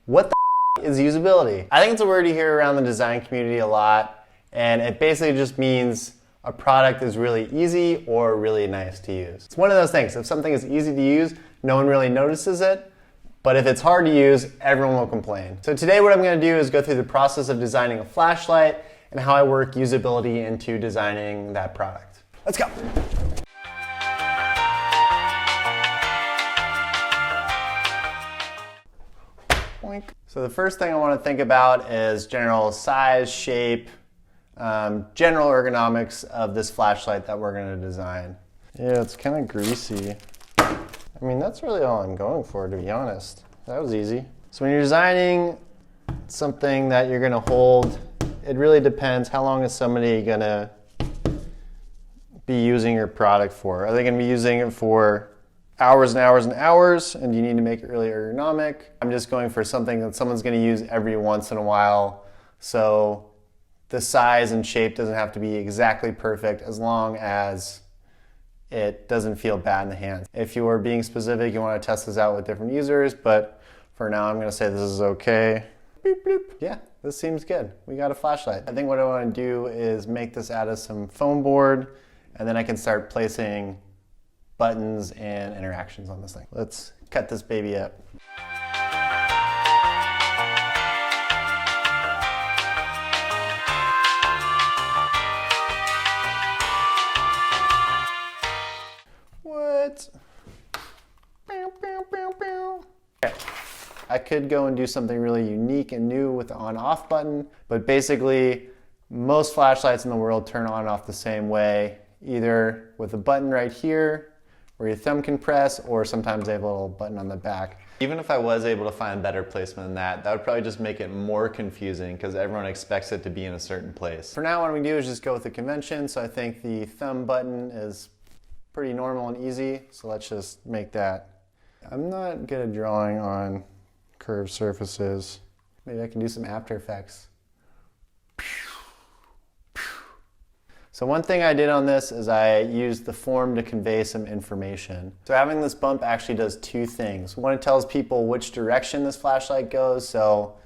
What the is usability? I think it's a word you hear around the design community a lot, and it basically just means a product is really easy or really nice to use. It's one of those things. If something is easy to use, no one really notices it, but if it's hard to use, everyone will complain. So today what I'm going to do is go through the process of designing a flashlight and how I work usability into designing that product. Let's go. So the first thing I want to think about is general size, shape, general ergonomics of this flashlight that we're going to design. Yeah, it's kind of greasy. I mean, that's really all I'm going for, to be honest. That was easy. So when you're designing something that you're going to hold, it really depends how long is somebody going to be using your product for. Are they going to be using it for hours and hours and hours, and you need to make it really ergonomic? I'm just going for something that someone's going to use every once in a while, so the size and shape doesn't have to be exactly perfect as long as it doesn't feel bad in the hands. If you are being specific, you want to test this out with different users, but for now I'm going to say this is okay. Boop, boop. Yeah, this seems good. We got a flashlight. I think what I want to do is make this out of some foam board, and then I can start placing buttons and interactions on this thing. Let's cut this baby up. What? Okay. I could go and do something really unique and new with the on-off button, but basically most flashlights in the world turn on and off the same way, either with a button right here where your thumb can press, or sometimes they have a little button on the back. Even if I was able to find better placement than that, that would probably just make it more confusing because everyone expects it to be in a certain place. For now, what we do is just go with the convention, so I think the thumb button is pretty normal and easy, so let's just make that. I'm not good at drawing on curved surfaces. Maybe I can do some After Effects. So one thing I did on this is I used the form to convey some information. So having this bump actually does two things. One, it tells people which direction this flashlight goes. So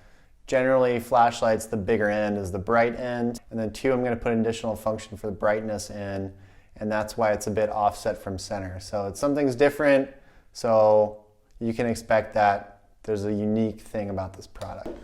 generally flashlights, the bigger end is the bright end. And then two, I'm going to put an additional function for the brightness in, and that's why it's a bit offset from center. So it's something's different, so you can expect that there's a unique thing about this product.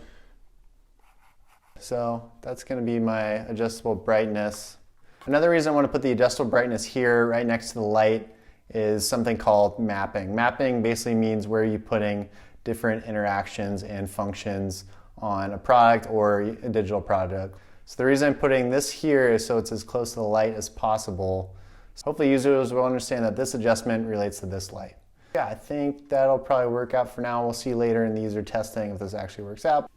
So that's going to be my adjustable brightness. Another reason I want to put the adjustable brightness here right next to the light is something called mapping. Mapping basically means where you're putting different interactions and functions on a product or a digital product. So the reason I'm putting this here is so it's as close to the light as possible. So hopefully users will understand that this adjustment relates to this light. Yeah, I think that'll probably work out for now. We'll see later in the user testing if this actually works out.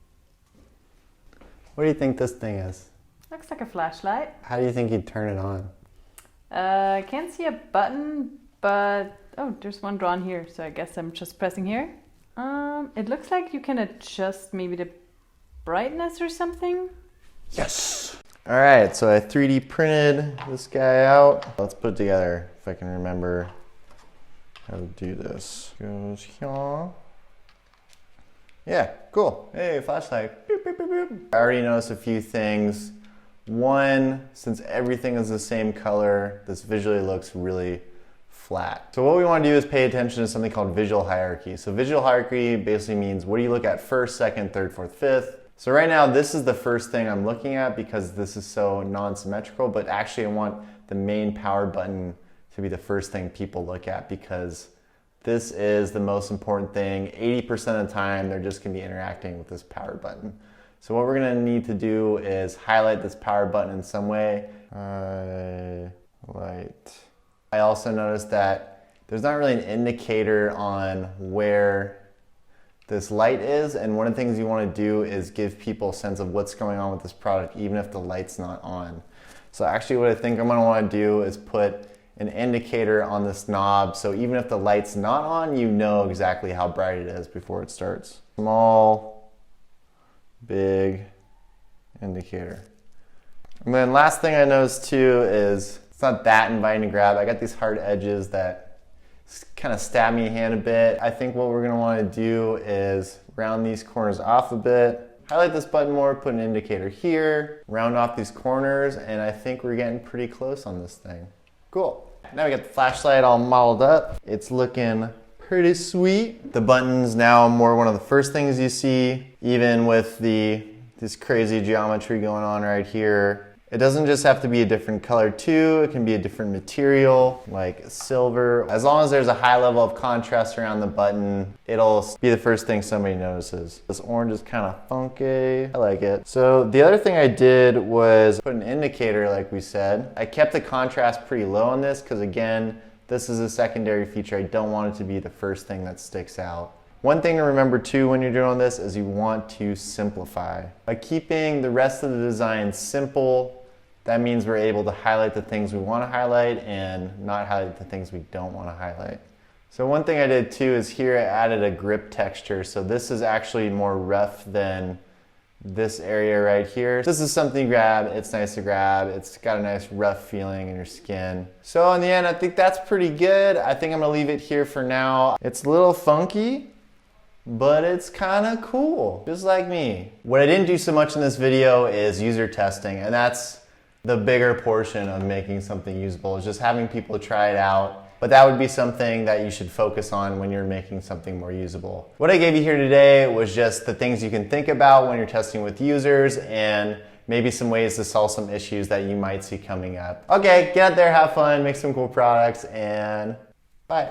What do you think this thing is? Looks like a flashlight. How do you think you'd turn it on? I can't see a button, but oh, there's one drawn here, so I guess I'm just pressing here. It looks like you can adjust maybe the brightness or something. Yes! All right, so I 3D printed this guy out. Let's put it together if I can remember how to do this. Goes here. Yeah, cool. Hey, flashlight. Boop, boop, boop, boop. I already noticed a few things. One, since everything is the same color, this visually looks really flat. So what we want to do is pay attention to something called visual hierarchy. So visual hierarchy basically means what do you look at first, second, third, fourth, fifth. So right now this is the first thing I'm looking at because this is so non-symmetrical, but actually I want the main power button to be the first thing people look at because this is the most important thing. 80% of the time they're just going to be interacting with this power button. So what we're going to need to do is highlight this power button in some way. Highlight. I also noticed that there's not really an indicator on where this light is, and one of the things you want to do is give people a sense of what's going on with this product even if the light's not on. So actually what I think I'm going to want to do is put an indicator on this knob, so even if the light's not on, you know exactly how bright it is before it starts. Small, big indicator. And then last thing I noticed too is it's not that inviting to grab. I got these hard edges that kind of stabbed me in the hand a bit. I think what we're gonna wanna do is round these corners off a bit, highlight this button more, put an indicator here, round off these corners, and I think we're getting pretty close on this thing. Cool. Now we got the flashlight all modeled up. It's looking pretty sweet. The button's now more one of the first things you see, even with this crazy geometry going on right here. It doesn't just have to be a different color too, it can be a different material, like silver. As long as there's a high level of contrast around the button, it'll be the first thing somebody notices. This orange is kind of funky, I like it. So the other thing I did was put an indicator like we said. I kept the contrast pretty low on this because again, this is a secondary feature. I don't want it to be the first thing that sticks out. One thing to remember too when you're doing this is you want to simplify. By keeping the rest of the design simple, that means we're able to highlight the things we want to highlight and not highlight the things we don't want to highlight. So one thing I did too is here I added a grip texture. So this is actually more rough than this area right here. This is something you grab, it's nice to grab, it's got a nice rough feeling in your skin. So in the end, I think that's pretty good. I think I'm gonna leave it here for now. It's a little funky, but it's kind of cool, just like me. What I didn't do so much in this video is user testing, and that's the bigger portion of making something usable, is just having people try it out. But that would be something that you should focus on when you're making something more usable. What I gave you here today was just the things you can think about when you're testing with users and maybe some ways to solve some issues that you might see coming up. Okay, get out there, have fun, make some cool products, and bye.